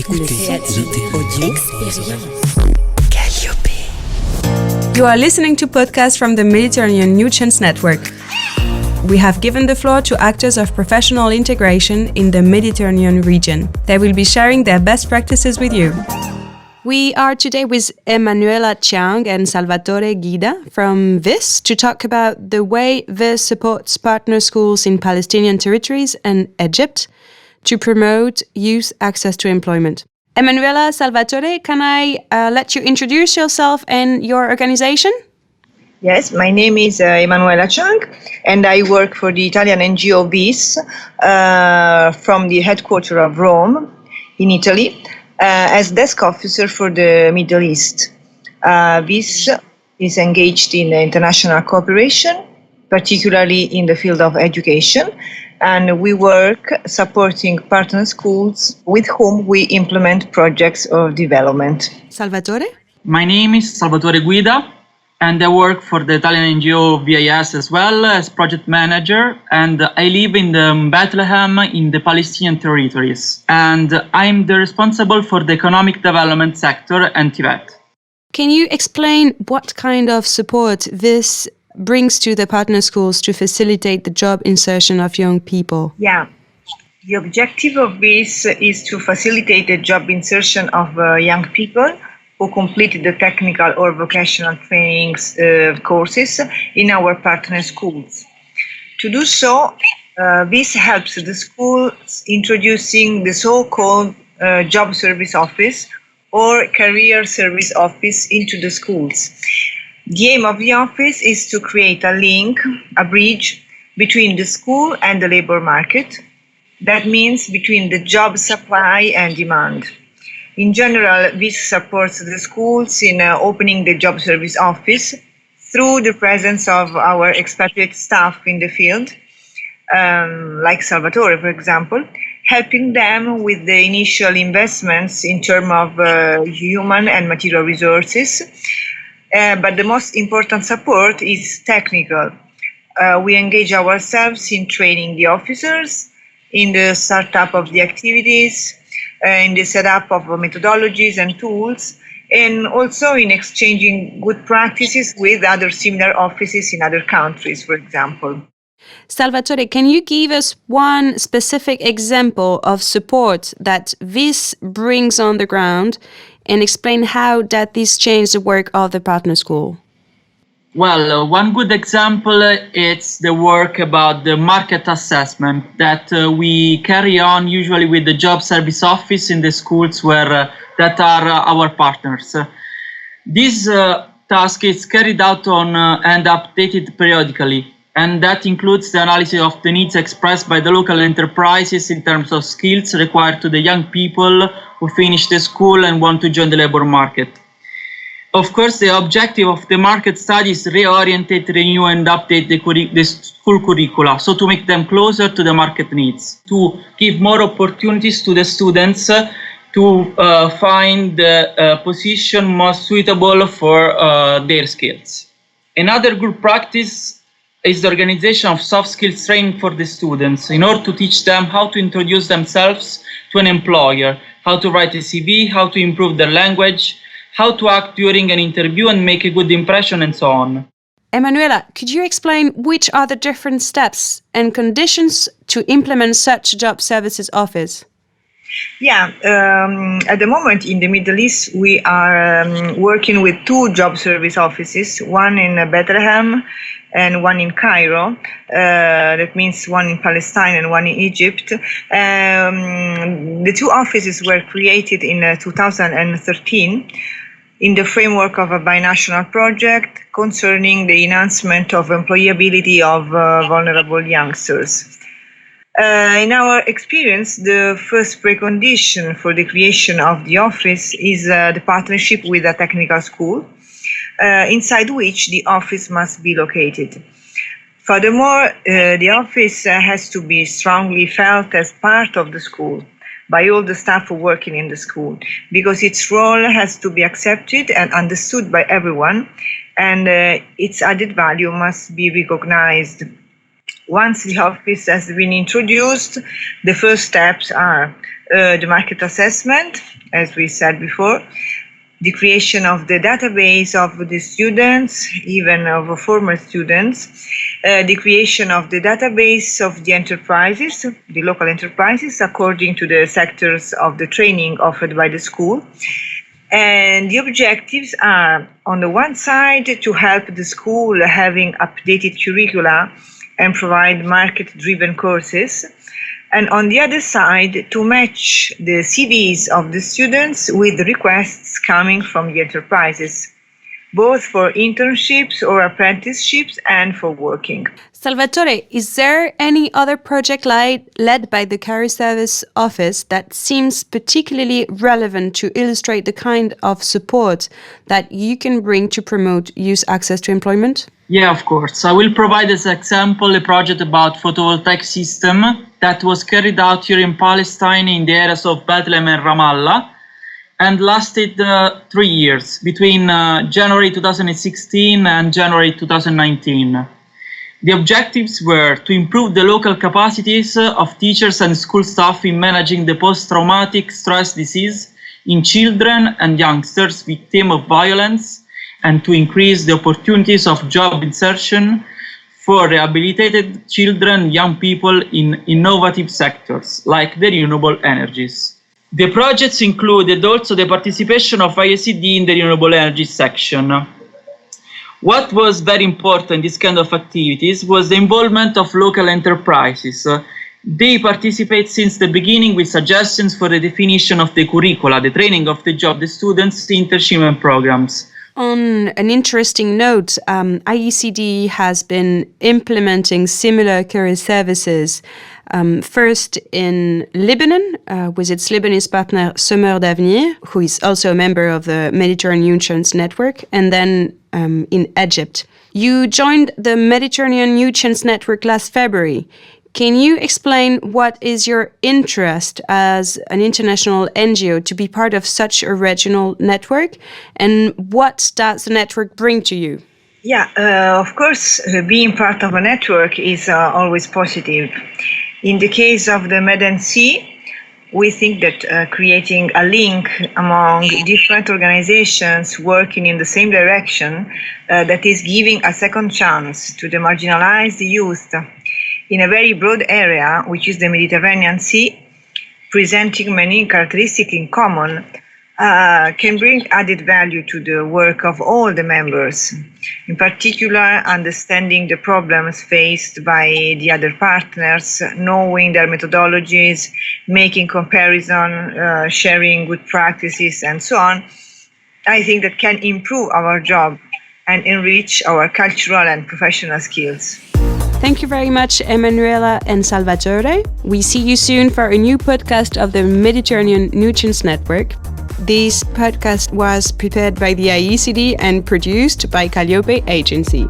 Écoutez, audio, You are listening to podcasts from the Mediterranean New Chance Network. We have given the floor to actors of professional integration in the Mediterranean region. They will be sharing their best practices with you. We are today with Emanuela Chiang and Salvatore Guida from VIS to talk about the way VIS supports partner schools in Palestinian territories and Egypt to promote youth access to employment. Emanuela, Salvatore, can I let you introduce yourself and your organization? Yes, my name is Emanuela Chiang, and I work for the Italian NGO VIS from the headquarters of Rome in Italy as desk officer for the Middle East. VIS is engaged in international cooperation, particularly in the field of education, and we work supporting partner schools with whom we implement projects of development. Salvatore? My name is Salvatore Guida, and I work for the Italian NGO VIS as well as project manager, and I live in Bethlehem in the Palestinian territories, and I'm the responsible for the economic development sector and Tibet. Can you explain what kind of support this brings to the partner schools to facilitate the job insertion of young people? Yeah, the objective of this is to facilitate the job insertion of young people who completed the technical or vocational trainings courses in our partner schools. To do so, this helps the schools introducing the so-called job service office or career service office into the schools. The aim of the office is to create a link, a bridge between the school and the labor market. That means between the job supply and demand. In general, this supports the schools in opening the job service office through the presence of our expatriate staff in the field, like Salvatore, for example, helping them with the initial investments in terms of human and material resources. But the most important support is technical. We engage ourselves in training the officers, in the startup of the activities, in the setup of methodologies and tools, and also in exchanging good practices with other similar offices in other countries, for example. Salvatore, can you give us one specific example of support that VIS brings on the ground and explain how that this changed the work of the partner school? Well, one good example is the work about the market assessment that we carry on usually with the job service office in the schools where that are our partners. This task is carried out on and updated periodically, and that includes the analysis of the needs expressed by the local enterprises in terms of skills required to the young people who finish the school and want to join the labor market. Of course, the objective of the market study is reorientate, renew, and update the school curricula, so to make them closer to the market needs, to give more opportunities to the students to find the position most suitable for their skills. Another good practice is the organization of soft skills training for the students in order to teach them how to introduce themselves to an employer, how to write a CV, how to improve their language, how to act during an interview and make a good impression, and so on. Emanuela, could you explain which are the different steps and conditions to implement such job services office? Yeah, at the moment in the Middle East, we are working with two job service offices, one in Bethlehem and one in Cairo. That means one in Palestine and one in Egypt. The two offices were created in 2013 in the framework of a binational project concerning the enhancement of employability of vulnerable youngsters. In our experience, the first precondition for the creation of the office is the partnership with a technical school, inside which the office must be located. Furthermore, the office has to be strongly felt as part of the school by all the staff working in the school, because its role has to be accepted and understood by everyone, and its added value must be recognized. Once the office has been introduced, the first steps are the market assessment, as we said before, the creation of the database of the students, even of former students, the creation of the database of the enterprises, the local enterprises, according to the sectors of the training offered by the school. And the objectives are, on the one side, to help the school having updated curricula and provide market-driven courses, and on the other side, to match the CVs of the students with requests coming from the enterprises, both for internships or apprenticeships and for working. Salvatore, is there any other project led by the Career Service Office that seems particularly relevant to illustrate the kind of support that you can bring to promote youth access to employment? Yeah, of course. I will provide as an example a project about photovoltaic system that was carried out here in Palestine in the areas of Bethlehem and Ramallah, and lasted 3 years, between January 2016 and January 2019. The objectives were to improve the local capacities of teachers and school staff in managing the post-traumatic stress disease in children and youngsters victims of violence, and to increase the opportunities of job insertion for rehabilitated children and young people in innovative sectors like the renewable energies. The projects included also the participation of ISED in the renewable energy section. What was very important in this kind of activities was the involvement of local enterprises. They participate since the beginning with suggestions for the definition of the curricula, the training of the job, the students, the internship and programs. On an interesting note, IECD has been implementing similar career services, first in Lebanon, with its Lebanese partner Semeurs d'Avenir, who is also a member of the Mediterranean Youth Chance Network, and then in Egypt. You joined the Mediterranean Youth Chance Network last February. Can you explain what is your interest as an international NGO to be part of such a regional network, and what does the network bring to you? Yeah, of course, being part of a network is always positive. In the case of the MedNC, we think that creating a link among different organizations working in the same direction, that is giving a second chance to the marginalized youth in a very broad area, which is the Mediterranean Sea, presenting many characteristics in common, can bring added value to the work of all the members. In particular, understanding the problems faced by the other partners, knowing their methodologies, making comparison, sharing good practices, and so on, I think that can improve our job and enrich our cultural and professional skills. Thank you very much, Emanuela and Salvatore. We see you soon for a new podcast of the Mediterranean Youth Chance Network. This podcast was prepared by the IECD and produced by Calliope Agency.